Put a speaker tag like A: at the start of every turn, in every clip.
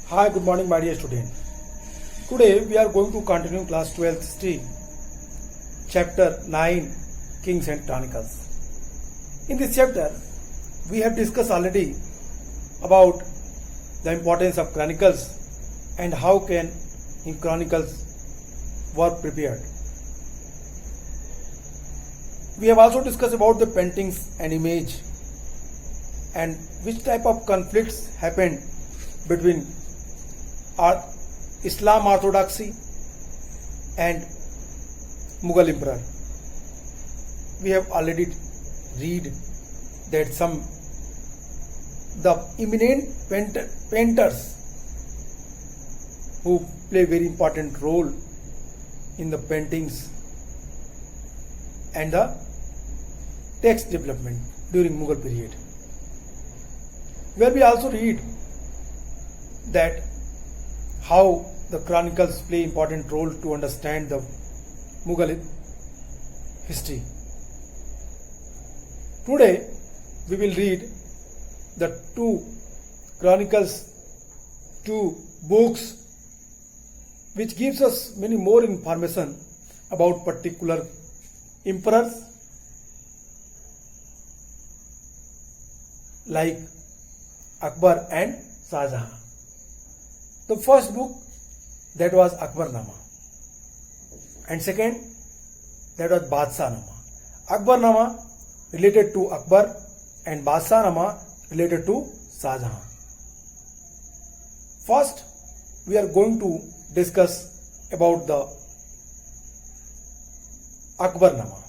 A: Hi, good morning, my dear student. Today we are going to continue class 12th history, chapter 9, Kings and Chronicles. In this chapter, we have discussed already about the importance of chronicles and how can in chronicles were prepared. We have also discussed about the paintings and image and which type of conflicts happened between Islam orthodoxy and Mughal emperor. We have already read that the eminent painters who play very important role in the paintings and the text development during Mughal period. Where we also read that how the chronicles play important role to understand the Mughal history. Today we will read the two chronicles, two books which gives us many more information about particular emperors like Akbar and Shah Jahan. The first book that was Akbarnama and second that was Badshah-nama. Akbarnama related to Akbar and Badshah-nama related to Shah Jahan. First we are going to discuss about the Akbarnama.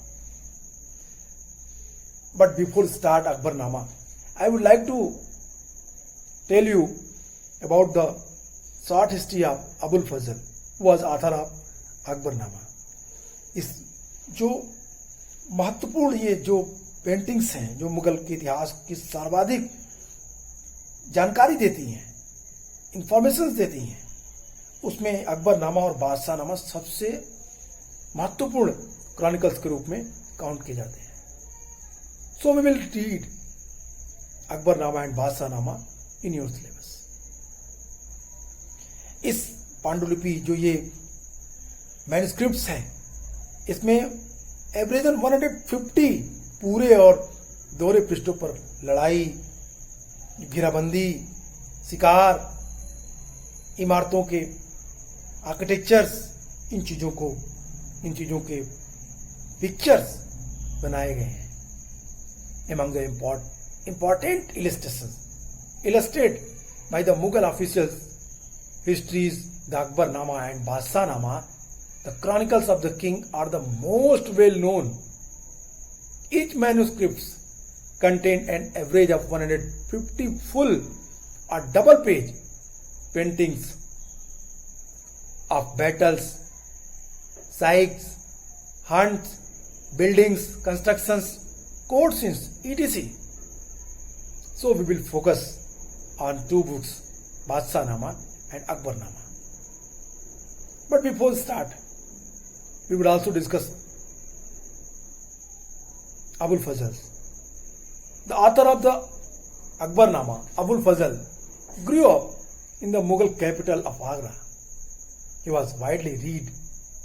A: But before start Akbarnama, I would like to tell you about the short history of Abul Fazl, who was author of Akbarnama. इस जो महत्वपूर्ण ये जो paintings हैं जो मुगल के इतिहास की सर्वाधिक जानकारी देती हैं, इंफॉर्मेशंस देती हैं, उसमें अकबरनामा और बादशाहनामा सबसे महत्वपूर्ण क्रॉनिकल्स के रूप में काउंट किए जाते हैं. So we will read Akbarnama and Badshahnama in your syllabus. इस पांडुलिपि जो ये मैन्युस्क्रिप्ट्स हैं, इसमें एवरेजन 150 पूरे और दोहरे पृष्ठों पर लड़ाई, घेराबंदी, शिकार, इमारतों के आर्किटेक्चर्स, इन चीज़ों के पिक्चर्स बनाए गए हैं. Among the important illustrations illustrated by the Mughal officials histories, the Akbarnama and Badshah-nama, the chronicles of the king are the most well known. Each manuscripts contain an average of 150 full or double page paintings of battles, sites, hunts, buildings, constructions, court scenes, etc. So we will focus on two books, Badshah-nama and Akbarnama. But before start, we would also discuss Abul Fazl. The author of the Akbarnama, Abul Fazl, grew up in the Mughal capital of Agra. He was widely read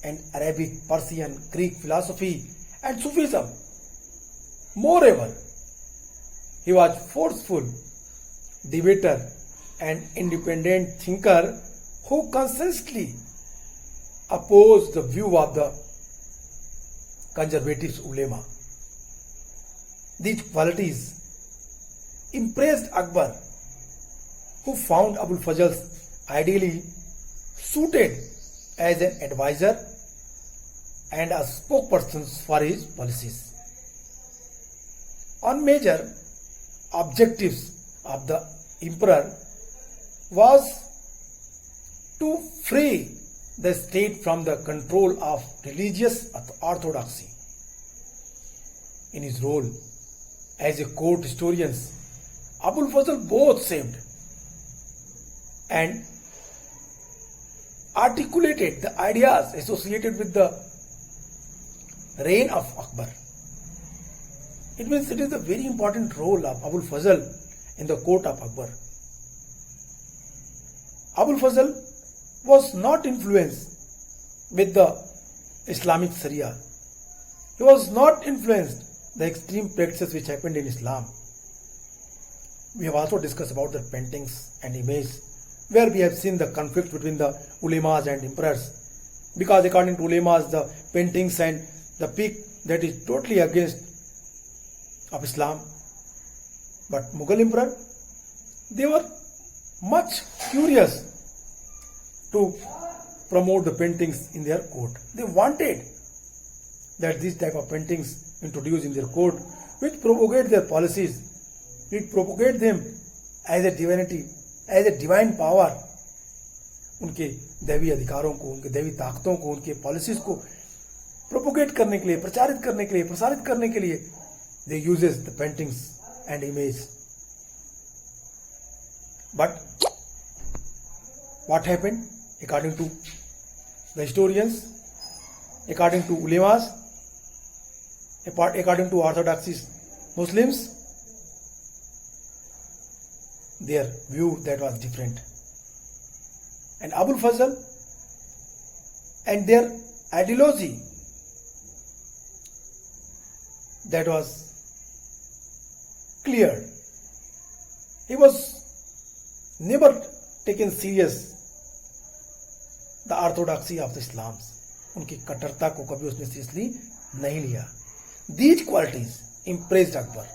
A: in Arabic, Persian, Greek philosophy and Sufism. Moreover, he was forceful debater and independent thinker who consistently opposed the view of the conservative ulema. These qualities impressed Akbar, who found Abul Fazl ideally suited as an advisor and a spokesperson for his policies. On major objectives of the emperor was to free the state from the control of religious orthodoxy. In his role as a court historian, Abul Fazl both saved and articulated the ideas associated with the reign of Akbar. It means it is a very important role of Abul Fazl in the court of Akbar. Abul Fazl was not influenced with the Islamic Sharia. He was not influenced the extreme practices which happened in Islam. We have also discussed about the paintings and images, where we have seen the conflict between the ulemas and emperors, because according to ulemas the paintings and the peak that is totally against of Islam. But Mughal emperor, they were much curious to promote the paintings in their court. They wanted that this type of paintings introduced in their court, which propagate their policies, it propagate them as a divinity, as a divine power. उनके दैवी अधिकारों को, उनके दैवी ताकतों को, उनके policies को प्रोपोगेट करने के लिए, प्रचारित करने के लिए, प्रसारित करने के लिए they uses the paintings and image. But what happened according to the historians, according to ulemas, according to orthodox Muslims, their view that was different. And Abul Fazl and their ideology that was clear. He was never taken serious the orthodoxy of the Islam. उनकी कट्टरता को कभी उसने seriously नहीं लिया. These qualities impressed Akbar.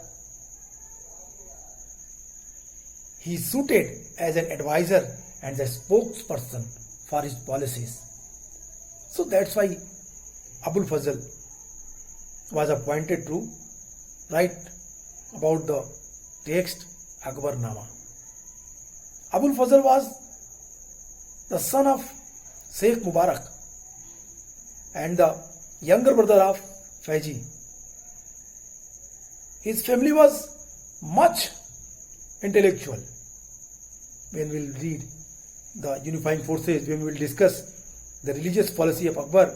A: He suited as an advisor and a spokesperson for his policies. So that's why Abul Fazl was appointed to write about the text Akbarnama. Abul Fazl was the son of Sheikh Mubarak and the younger brother of Faizi. His family was much intellectual. When we will read the unifying forces, when we will discuss the religious policy of Akbar,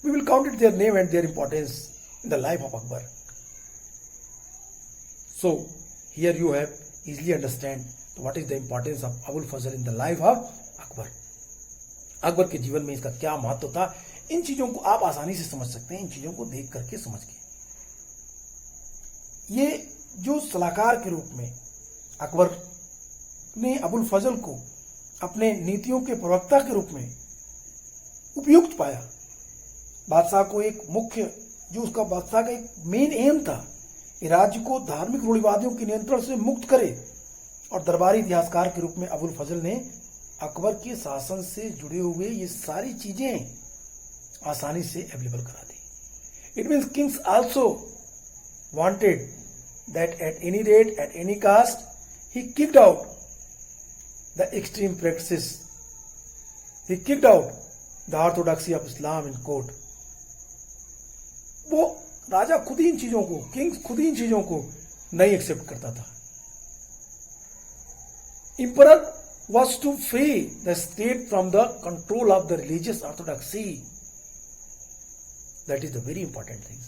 A: we will count their name and their importance in the life of Akbar. So here you have easily understand what is the importance of Abul Fazl in the life of Akbar. Akbar के जीवन में इसका क्या महत्व था, इन चीजों को आप आसानी से समझ सकते हैं, इन चीजों को देख करके समझ के. ये जो सलाहकार के रूप में अकबर ने अबुल फजल को अपने नीतियों के प्रवक्ता के रूप में उपयुक्त पाया. बादशाह को एक मुख्य, जो उसका बादशाह का एक मेन एम था, कि राज्य को धार्मिक रूढ़िवादियों के नियंत्रण से मुक्त करे, और दरबारी इतिहासकार के रूप में अबुल फजल ने अकबर के शासन से जुड़े हुए ये सारी चीजें आसानी से अवेलेबल करा दी. It means kings also wanted that at any rate, at any cost, he kicked out the extreme practices, he kicked out the orthodoxy of Islam in court. वो राजा खुद ही इन चीजों को, किंग्स खुद ही इन चीजों को नहीं एक्सेप्ट करता था. Emperor was to free the state from the control of the religious orthodoxy. That is the very important thing.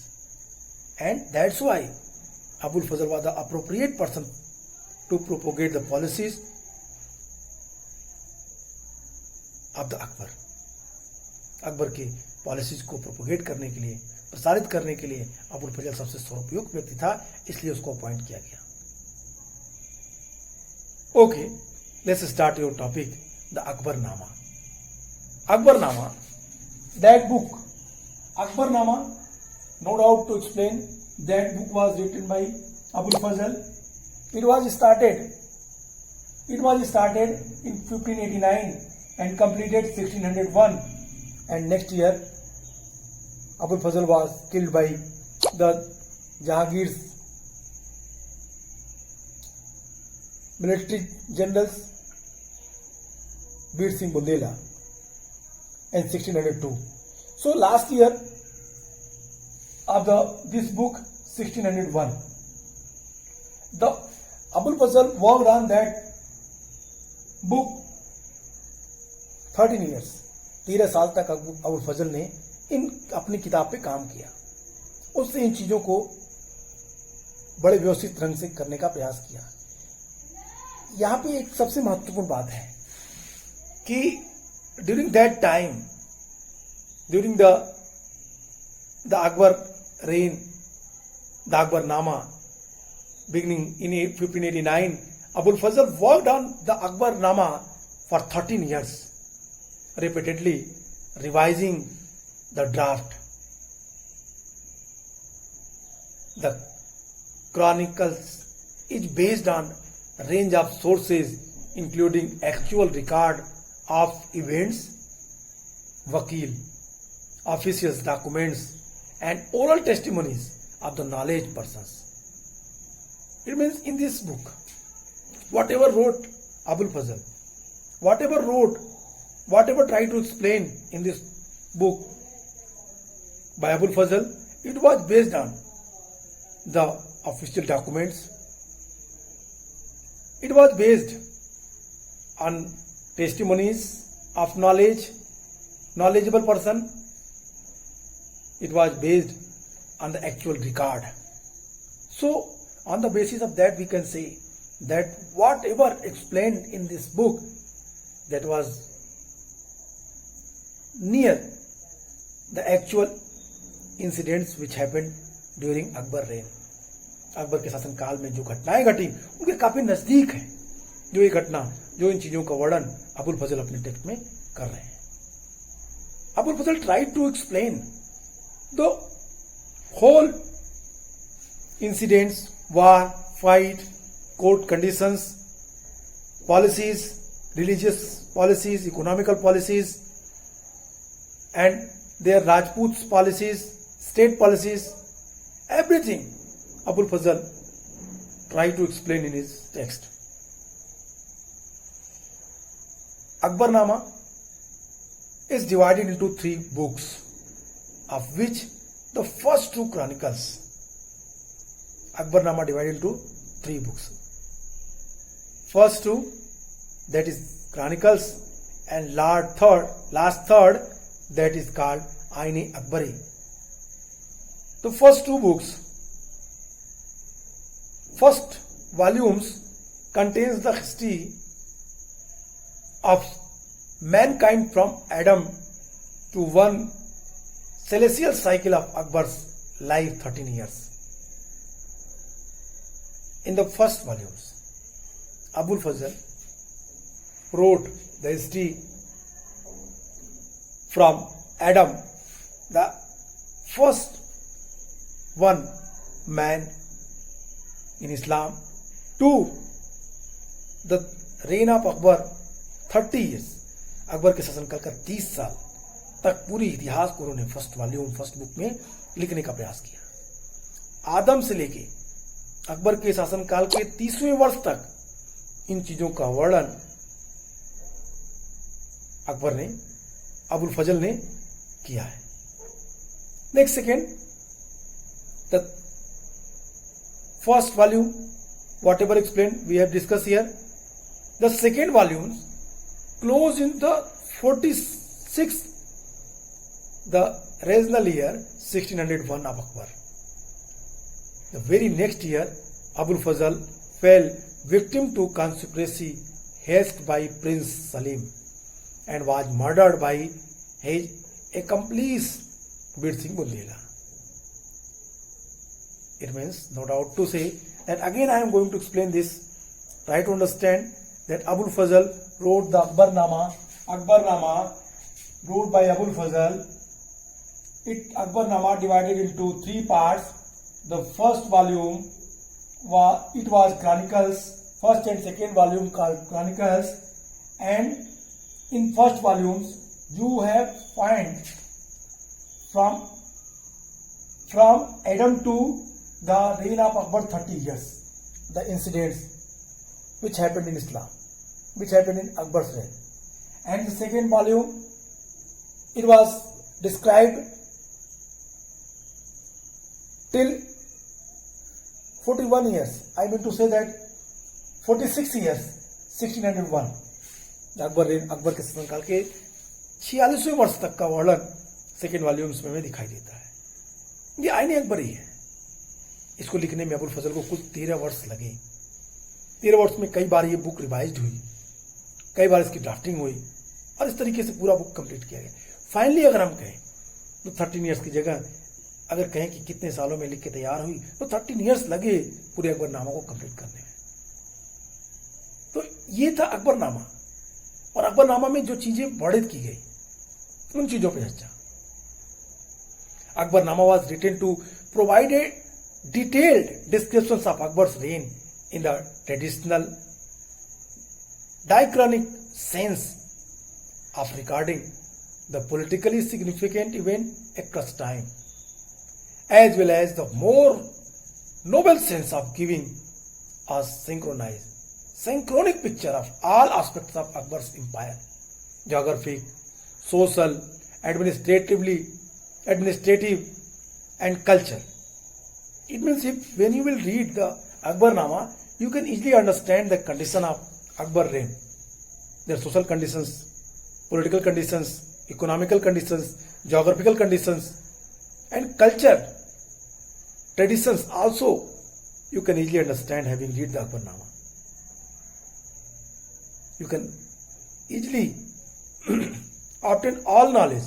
A: And that's why Abul Fazl was the appropriate person to propagate the policies of the Akbar. Akbar के policies को propagate करने के लिए, प्रसारित करने के लिए अबुल फजल सबसे सर्वोपयुक्त व्यक्ति था, इसलिए उसको अपॉइंट किया गया. Okay, let's start your topic, the Akbarnama. Akbarnama, that book, Akbarnama, no doubt to explain, that book was written by Abul Fazl. It was started in 1589 and completed 1601, and next year Abul Fazl was killed by the Jahangir's military generals Bir Singh Bundela in 1602. So last year of this book 1601, the Abul Fazl worked on that book 13 years. 13 साल तक अबुल फजल ने अपनी किताब पे काम किया. उससे इन चीजों को बड़े व्यवस्थित ढंग से करने का प्रयास किया. यहाँ पे एक सबसे महत्वपूर्ण बात है कि during that time, during the Akbar reign, the Akbarnama, beginning in 1589, Abul Fazl worked on the Akbarnama for 13 years, repeatedly revising the draft. The Chronicles is based on a range of sources including actual record of events, vakil, officious documents, and oral testimonies of the knowledge persons. It means in this book, whatever wrote Abul Fazl, whatever tried to explain in this book by Abul Fazl, it was based on the official documents. It was based on testimonies of knowledgeable person. It was based on the actual record. So, on the basis of that, we can say that whatever explained in this book, that was near the actual incidents which happened during Akbar reign. Akbar के शासन काल में जो घटनाएं घटी उनके काफी नजदीक है जो ये घटना, जो इन चीजों का वर्णन अबुल फजल अपने टेक्स्ट में कर रहे हैं. Abul Fazal tried to explain the whole incidents, war, fight, court conditions, policies, religious policies, economical policies, and their Rajputs policies, state policies, everything Abul Fazl tried to explain in his text. Akbarnama is divided into 3 books, of which the first 2 chronicles, Akbarnama divided into 3 books. First 2, that is chronicles, and last third, that is called Aine Akbari. The first 2 books, first volumes contains the history of mankind from Adam to one celestial cycle of Akbar's life, 13 years. In the first volumes, Abul Fazl wrote the history from Adam, the first one man in Islam, to the reign of Akbar, 30 years. Akbar के शासनकाल का 30 साल तक पूरी इतिहास को उन्होंने first book में लिखने का प्रयास किया. आदम से लेके अकबर के शासनकाल के 30वें वर्ष तक इन चीजों का वर्णन अकबर ने, अबुल फजल ने किया है. Next second, the first volume, whatever explain we have discuss here. The second volume close in the 46th, the regnal year 1601 of Akbar. The very next year, Abul Fazl fell victim to conspiracy hatched by Prince Salim and was murdered by his accomplice Bir Singh Bundela. It means no doubt to say that again I am going to explain this. Try to understand that Abul Fazl wrote the Akbarnama wrote by Abul Fazl. Akbarnama divided into 3 parts. The first volume was Chronicles, first and second volume called Chronicles, and in first volumes you have find from Adam to the reign of Akbar 30 years, the incidents which happened in Islam, which happened in Akbar's reign. And the second volume, it was described till 41 years. I mean to say that 46 years, 1601. Akbar के शासनकाल के 46वें वर्ष तक का वर्णन second volumes में दिखाई देता है. ये आईने अकबरी है. इसको लिखने में अबुल फजल को कुल 13 वर्ष लगे. 13 वर्ष में कई बार ये बुक रिवाइज्ड हुई, कई बार इसकी ड्राफ्टिंग हुई, और इस तरीके से पूरा बुक कंप्लीट किया गया। फाइनली अगर हम कहें तो 13 ईयर्स की जगह अगर कहें कि कितने सालों में लिख के तैयार हुई तो 13 ईयर्स लगे पूरे अकबरनामा को कंप्लीट करने में। तो ये था अकबरनामा, और अकबरनामा में जो चीजें वर्णित की गई उन चीजों पर चर्चा। Akbarnama was written to provide a detailed descriptions of Akbar's reign in the traditional diachronic sense of recording the politically significant event across time, as well as the more noble sense of giving a synchronic picture of all aspects of Akbar's empire, geographic, social, administrative and culture. It means if when you will read the Akbarnama, you can easily understand the condition of Akbar reign, their social conditions, political conditions, economical conditions, geographical conditions, and culture, traditions also you can easily understand having read the Akbarnama. You can easily obtain all knowledge.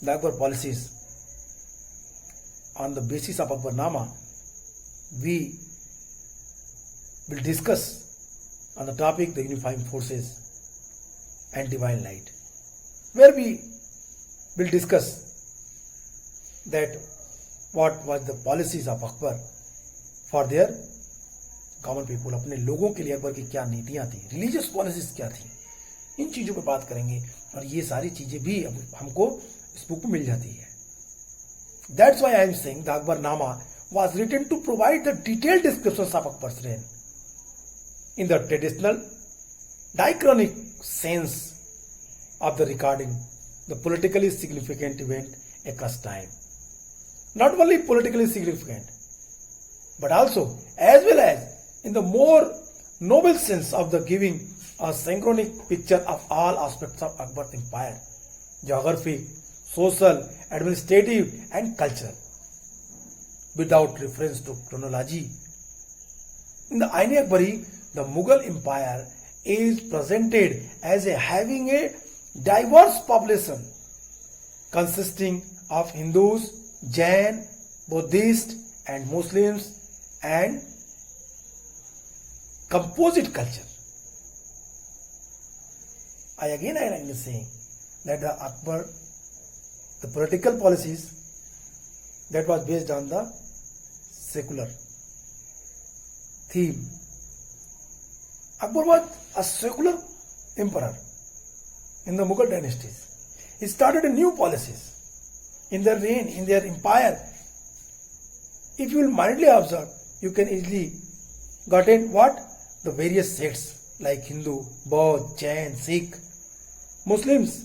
A: The Akbar policies. On the basis of Akbarnama, we will discuss on the topic the unifying forces and divine light, where we will discuss that what was the policies of Akbar for their common people, अपने लोगों के लिए अकबर की क्या नीतियां थी, religious policies क्या थी, इन चीजों पे बात करेंगे। और ये सारी चीजें भी हमको इस बुक में मिल जाती है। That's why I am saying the Akbarnama was written to provide the detailed descriptions of Akbar's reign in the traditional diachronic sense of the recording the politically significant event across time. Not only politically significant, but also as well as in the more noble sense of the giving a synchronic picture of all aspects of Akbar's empire, geographic, social, administrative and cultural, without reference to chronology. In the Ain Akbari, the Mughal Empire is presented as having a diverse population consisting of Hindus, Jain, Buddhist and Muslims and composite culture. I am saying that the Akbar, the political policies that was based on the secular theme. Akbar was a secular emperor in the Mughal dynasties. He started new policies in their reign, in their empire. If you will mindly observe, you can easily got in what? The various sects like Hindu, Buddha, Jain, Sikh, Muslims,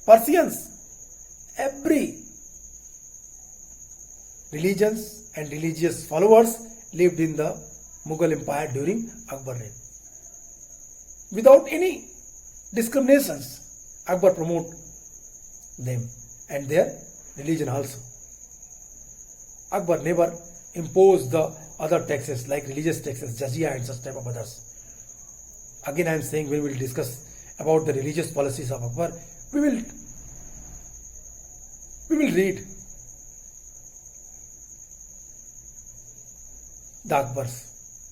A: Persians, every religions and religious followers lived in the Mughal Empire during Akbar reign. Without any discriminations, Akbar promote them and their religion also. Akbar never imposed the other taxes like religious taxes, jizya and such type of others. Again I am saying when we will discuss about the religious policies of Akbar, we will read the Akbar's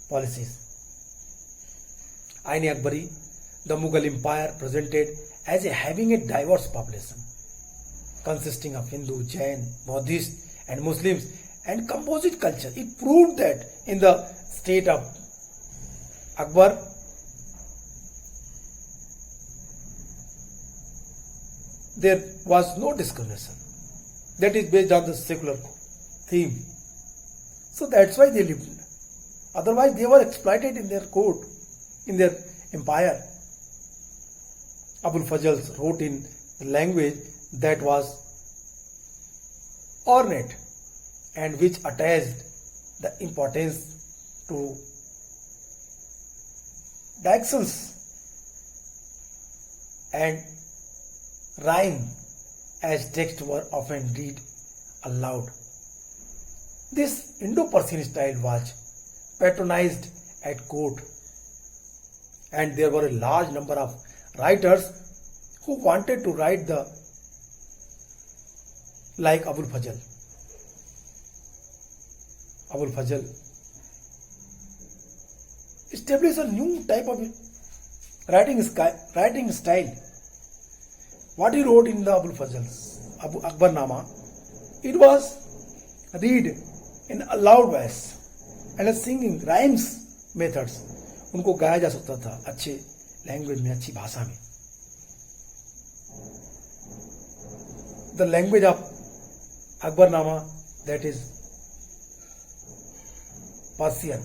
A: policies. Ain Akbari, the Mughal Empire presented as having a diverse population consisting of Hindu, Jain, Buddhist and Muslims and composite culture. It proved that in the state of Akbar, there was no discrimination. That is based on the secular theme. So that's why they lived. Otherwise they were exploited in their court, in their empire. Abul Fazl wrote in the language that was ornate and which attached the importance to dictions and rhyme as texts were often read aloud. This Indo-Persian style was patronized at court and there were a large number of writers who wanted to write the like Abul Fazl. Abul Fazl established a new type of writing style. What he wrote in the Abul Fazl's Akbarnama, it was read in a loud voice and a singing rhymes methods. उनको गाया जा सकता था अच्छे language में, अच्छी भाषा में. The language of Akbarnama, that is Persian.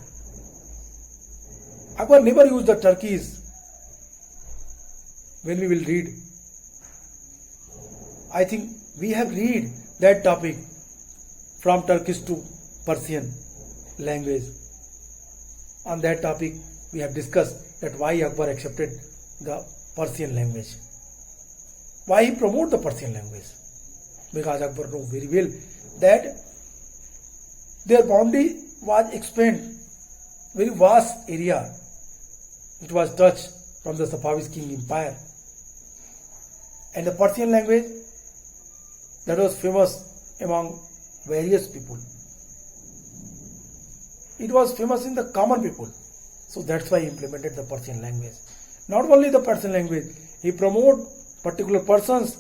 A: Akbar never used the Turkish when we will read. I think we have read that topic from Turkish to Persian language. On that topic, we have discussed that why Akbar accepted the Persian language. Why he promoted the Persian language? Because Akbar knew very well that their boundary was expanded, very vast area. It was touched from the Safavid king empire. And the Persian language that was famous among various people. It was famous in the common people. So that's why he implemented the Persian language. Not only the Persian language, he promoted particular persons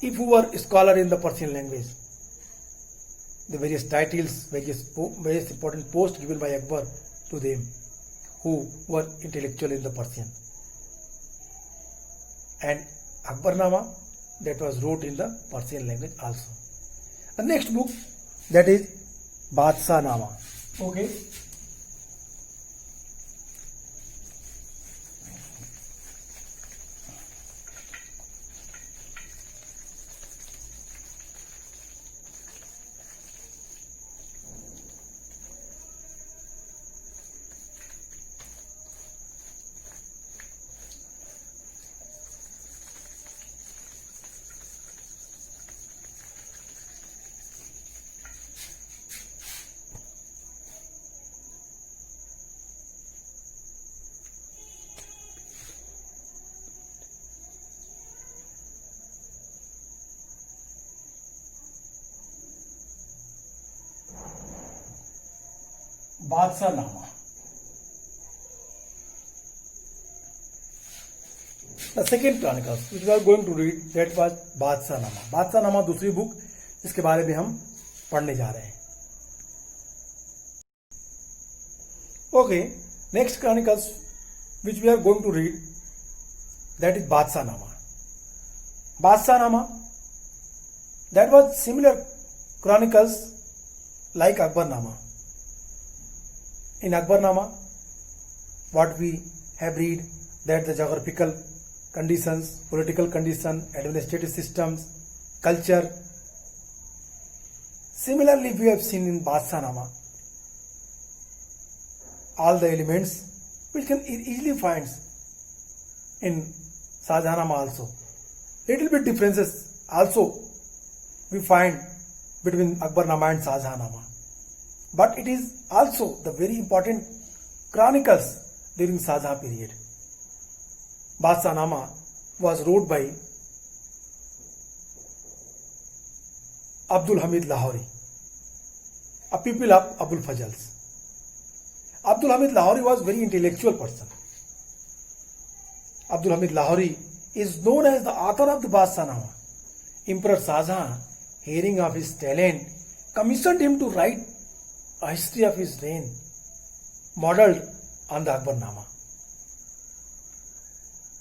A: if who were scholar in the Persian language. The various titles, various important posts given by Akbar to them who were intellectual in the Persian. And Akbarnama, that was wrote in the Persian language also. The next book, that is Badshah Nama. Okay. Badshah Nama. The second chronicles which we are going to read, that was Badshah Nama. Badshah Nama दूसरी book जिसके बारे में हम पढ़ने जा रहे हैं. Okay, next chronicles which we are going to read, that is Badshah Nama. Badshah Nama, that was similar chronicles like Akbarnama. In Akbarnama, what we have read, that the geographical conditions, political condition, administrative systems, culture. Similarly, we have seen in Badshah Nama all the elements which can easily find in Shahjahanama also. Little bit differences also we find between Akbarnama and Shahjahanama. But it is also the very important chronicles during Shahjahan period. Badshah Nama was wrote by Abdul Hamid Lahori, a pupil of Abul Fazl's. Abdul Hamid Lahori was very intellectual person. Abdul Hamid Lahori is known as the author of the Badshah Nama. Emperor Shahjahan, hearing of his talent, commissioned him to write a history of his reign, modeled on the Akbarnama.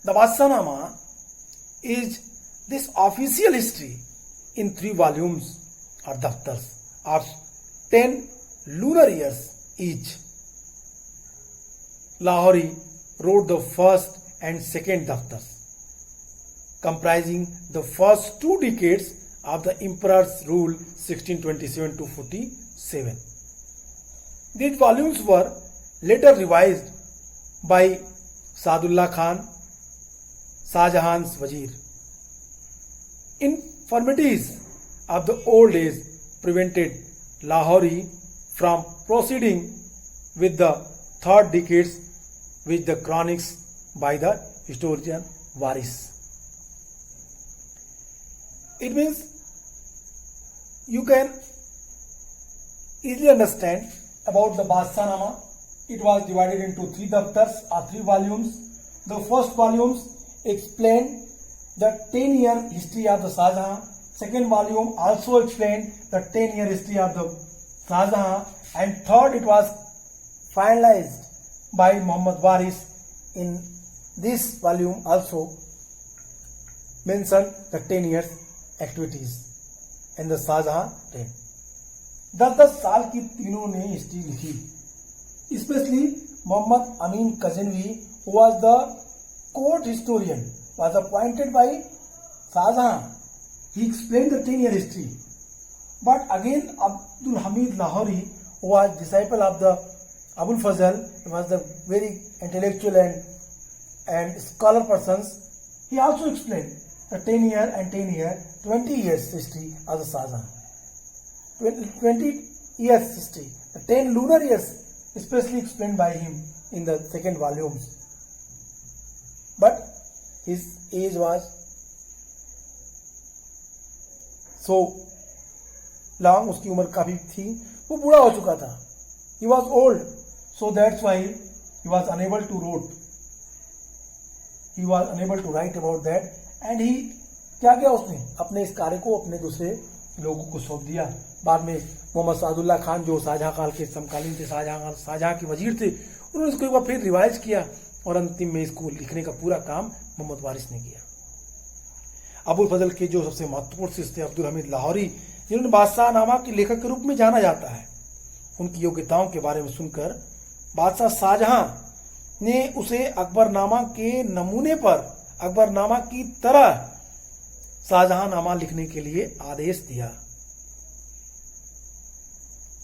A: The Badshah Nama is this official history in 3 volumes or daftars of 10 lunar years each. Lahori wrote the first and second daftars, comprising the first 2 decades of the emperor's rule 1627 to 47. These volumes were later revised by Saadullah Khan, Shahjahan's Wazir. Infirmities of the old age prevented Lahori from proceeding with the 3rd decades which the chronics by the historian Waris. It means you can easily understand about the Badshah-nama. It was divided into 3 daftars or 3 volumes. The first volumes explained the 10-year history of the Shah Jahan. Second volume also explained the 10-year history of the Shah Jahan. And third, it was finalized by Muhammad Waris. In this volume also mentioned the 10 years activities in the Shah Jahan reign. 10-10 साल की तीनों ने history लिखी. Especially Muhammad Amin Kazanvi, who was the court historian, was appointed by Shah Jahan. He explained the 10-year history. But again, Abdul Hamid Lahori, who was disciple of the Abul Fazl, was the very intellectual and scholar persons. He also explained the 10-year and 20 years history of the Shah Jahan. 20 years history, the 10 lunar years, especially explained by him in the second volume. But his age was so long, उसकी उम्र काफी थी, वो बूढ़ा हो चुका था. He was old, so that's why he was unable to write. He was unable to write about that, and he क्या किया, उसने अपने इस कार्य को अपने दूसरे लोगों को सौंप दिया. बाद में मोहम्मद सादुल्ला खान, जो शाहजहां काल के समकालीन थे, शाहजहां के वजीर थे, उन्होंने इसको एक बार फिर रिवाइज किया और अंतिम में इसको लिखने का पूरा काम मोहम्मद वारिस ने किया. अबुल फजल के जो सबसे महत्वपूर्ण शिष्य थे अब्दुल हमीद लाहौरी, जिन्होंने बादशाह-नामा के लेखक के रूप में जाना जाता है, उनकी योग्यताओं के बारे में सुनकर बादशाह शाहजहां ने उसे अकबरनामा के नमूने पर अकबरनामा की तरह शाहजहां-नामा लिखने के लिए आदेश दिया.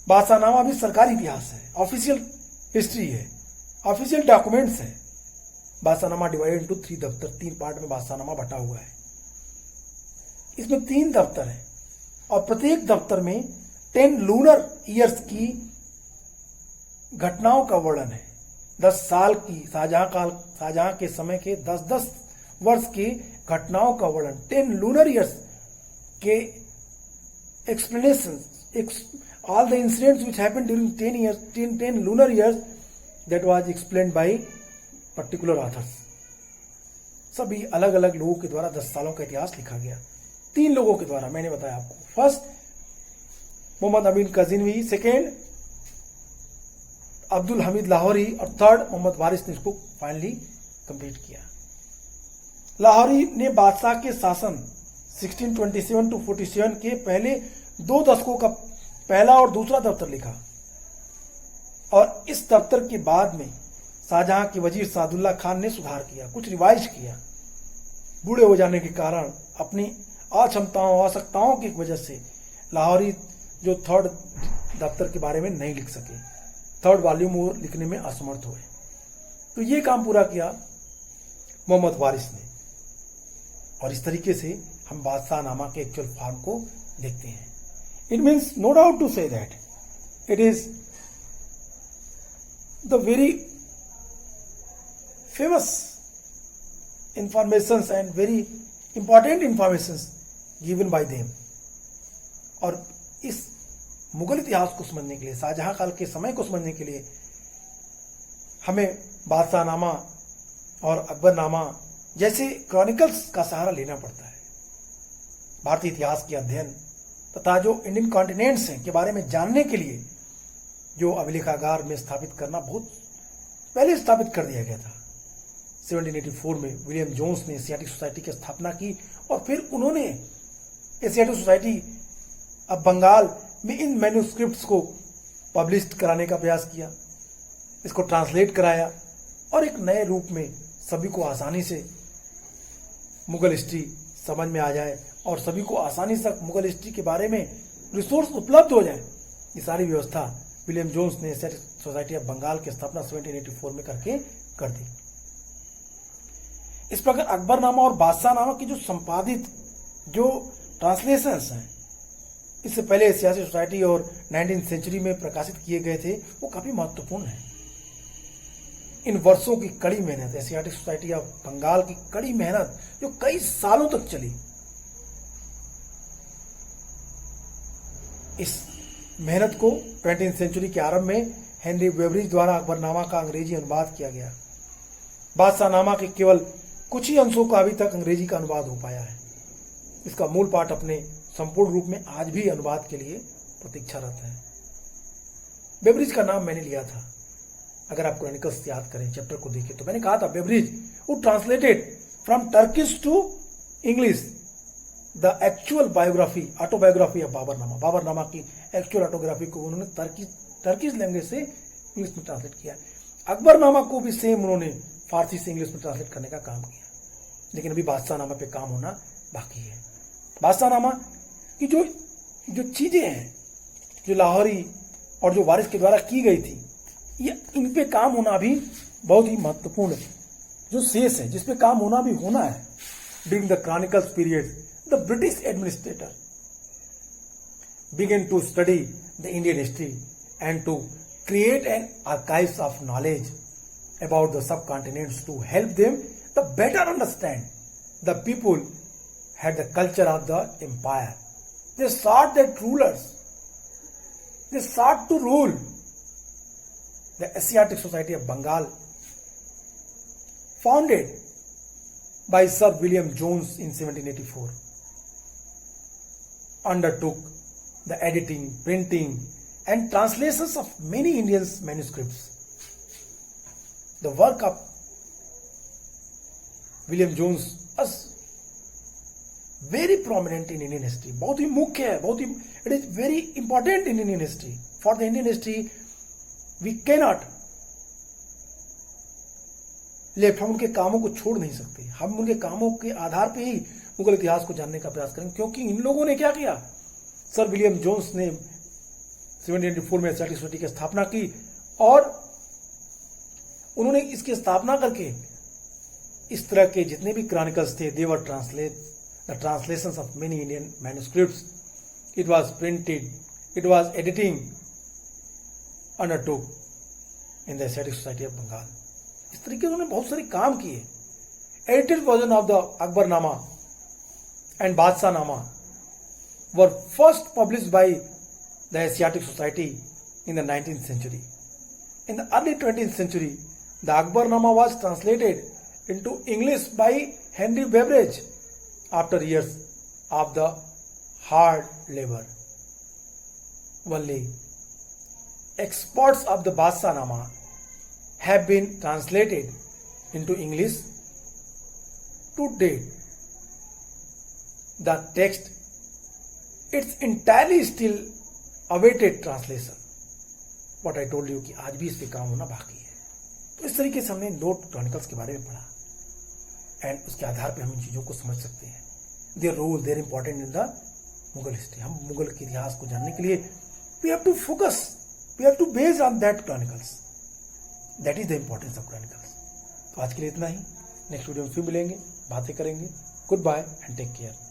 A: बादशाह-नामा भी सरकारी इतिहास है, ऑफिशियल हिस्ट्री है, ऑफिशियल डॉक्यूमेंट्स है. बादशाह-नामा डिवाइडेड इनटू 3 दफ्तर, 3 पार्ट में बादशाह-नामा बटा हुआ है. इसमें 3 दफ्तर है और प्रत्येक दफ्तर में 10 लूनर ईयर्स की घटनाओं का वर्णन है. 10 साल की शाहजहां के समय के 10-10 वर्ष की घटनाओं का वर्णन, 10 लूनर ईयर्स के explanation, all the incidents which happened during 10 lunar years, that was explained by particular authors. सभी अलग अलग लोगों के द्वारा 10 सालों का इतिहास लिखा गया. 3 लोगों के द्वारा, मैंने बताया आपको. फर्स्ट मोहम्मद अमीन कज़िनवी, सेकेंड अब्दुल हमीद लाहौरी और थर्ड मोहम्मद वारिस ने इसको फाइनली कंप्लीट किया. लाहौरी ने बादशाह के शासन 1627 to 47 के पहले 2 दशकों का पहला और दूसरा दफ्तर लिखा और इस दफ्तर के बाद में शाहजहां के वजीर सादुल्ला खान ने सुधार किया, कुछ रिवाइज किया. बूढ़े हो जाने के कारण अपनी अक्षमताओं आवश्यकताओं की वजह से लाहौरी जो थर्ड दफ्तर के बारे में नहीं लिख सके, थर्ड वॉल्यूम वो लिखने में असमर्थ हुए. तो ये काम पूरा किया मोहम्मद वारिस ने और इस तरीके से हम बादशाह-नामा के एक्चुअल फॉर्म को देखते हैं. It means no doubt to say that it is the very famous informations and very important informations given by them. और इस मुगल इतिहास को समझने के लिए, शाहजहां काल के समय को समझने के लिए हमें बादशाह-नामा और अकबरनामा जैसे क्रॉनिकल्स का सहारा लेना पड़ता है. भारतीय इतिहास के अध्ययन तथा जो इंडियन कॉन्टिनेंट्स हैं के बारे में जानने के लिए जो अभिलेखागार में स्थापित करना बहुत पहले स्थापित कर दिया गया था. 1784 में विलियम जोन्स ने एशियाटिक सोसाइटी की स्थापना की और फिर उन्होंने एशियाटिक सोसाइटी ऑफ बंगाल में इन मैन्यूस्क्रिप्ट्स को पब्लिश कराने का प्रयास किया, इसको ट्रांसलेट कराया और एक नए रूप में सभी को आसानी से मुगल हिस्ट्री समझ में आ जाए और सभी को आसानी से मुगल हिस्ट्री के बारे में रिसोर्स उपलब्ध हो जाए. ये सारी व्यवस्था विलियम जोन्स ने एशियाटिक सोसाइटी ऑफ बंगाल की स्थापना 1784 में करके कर दी. इस प्रकार अकबरनामा और बादशाह-नामा की जो संपादित जो ट्रांसलेशंस हैं, इससे पहले एशियाटिक सोसाइटी और 19th सेंचुरी में प्रकाशित किए गए थे, वो काफी महत्वपूर्ण है. इन वर्षों की कड़ी मेहनत, एशियाटिक सोसाइटी ऑफ बंगाल की कड़ी मेहनत जो कई सालों तक चली, इस मेहनत को 20वीं सेंचुरी के आरंभ में हेनरी बेवरिज द्वारा अकबरनामा का अंग्रेजी अनुवाद किया गया। बादशाहनामा के केवल कुछ ही अंशों का अभी तक अंग्रेजी का अनुवाद हो पाया है। इसका मूल पाठ अपने संपूर्ण रूप में आज भी अनुवाद के लिए प्रतीक्षारत है। बेवरिज का नाम मैंने लिया था, अगर आप क्रॉनिकल्स याद करें, चैप्टर को देखें, तो मैंने कहा था Beveridge who translated from Turkish to English the actual biography, autobiography of Baburnama. Baburnama की एक्चुअल ऑटोग्राफी को उन्होंने टर्किश लैंग्वेज से इंग्लिश में ट्रांसलेट किया। अकबरनामा को भी सेम उन्होंने फारसी से इंग्लिश में ट्रांसलेट करने का काम किया, लेकिन अभी बादशाहनामा पे काम होना बाकी है। बादशाहनामा की जो चीजें हैं, जो लाहौरी और जो वारिस के द्वारा की गई थी, ये इन पे काम होना भी बहुत ही महत्वपूर्ण है। जो शेष है, जिस पे काम होना भी होना है। During the chronicles period the British administrator began to study the Indian history and to create an archives of knowledge about the subcontinents to help them to better understand the people had the culture of the empire. They sought that rulers, they sought to rule. The Asiatic Society of Bengal, founded by Sir William Jones in 1784, undertook the editing, printing and translations of many Indian manuscripts. The work of William Jones was very prominent in Indian history. बहुत ही मुख्य है, बहुत ही, it is very important in Indian history. For the Indian history, we cannot left, हम उनके कामों को छोड़ नहीं सकते। हम उनके कामों के आधार पे ही मुगल इतिहास को जानने का प्रयास करेंगे, क्योंकि इन लोगों ने क्या किया। सर विलियम जोन्स ने 1784 में एशियाटिक सोसाइटी की स्थापना की और उन्होंने इसकी स्थापना करके इस तरह के जितने भी क्रॉनिकल्स थे, they were the translations of many Indian manuscripts, it was printed, it was editing undertook in the Asiatic Society of Bengal. इस तरीके से उन्होंने बहुत सारे काम किए। Edited version of the Akbarnama and Badshah-nama were first published by the Asiatic Society in the 19th century. In the early 20th century, the Akbarnama was translated into English by Henry Beveridge after years of the hard labor. Only excerpts of the Badshah-nama have been translated into English to date. The text, it's entirely still awaited translation. What I told you कि आज भी इस पे काम होना बाकी है। तो इस तरीके से हमने नोट क्रॉनिकल्स के बारे में पढ़ा एंड उसके आधार पे हम इन चीजों को समझ सकते हैं। Their role, their important in the Mughal history. हम मुगल के इतिहास को जानने के लिए we have to focus, we have to base on that chronicles. That is the importance of chronicles. तो आज के लिए इतना ही। नेक्स्ट वीडियो में फिर मिलेंगे, बातें करेंगे। Goodbye and take care.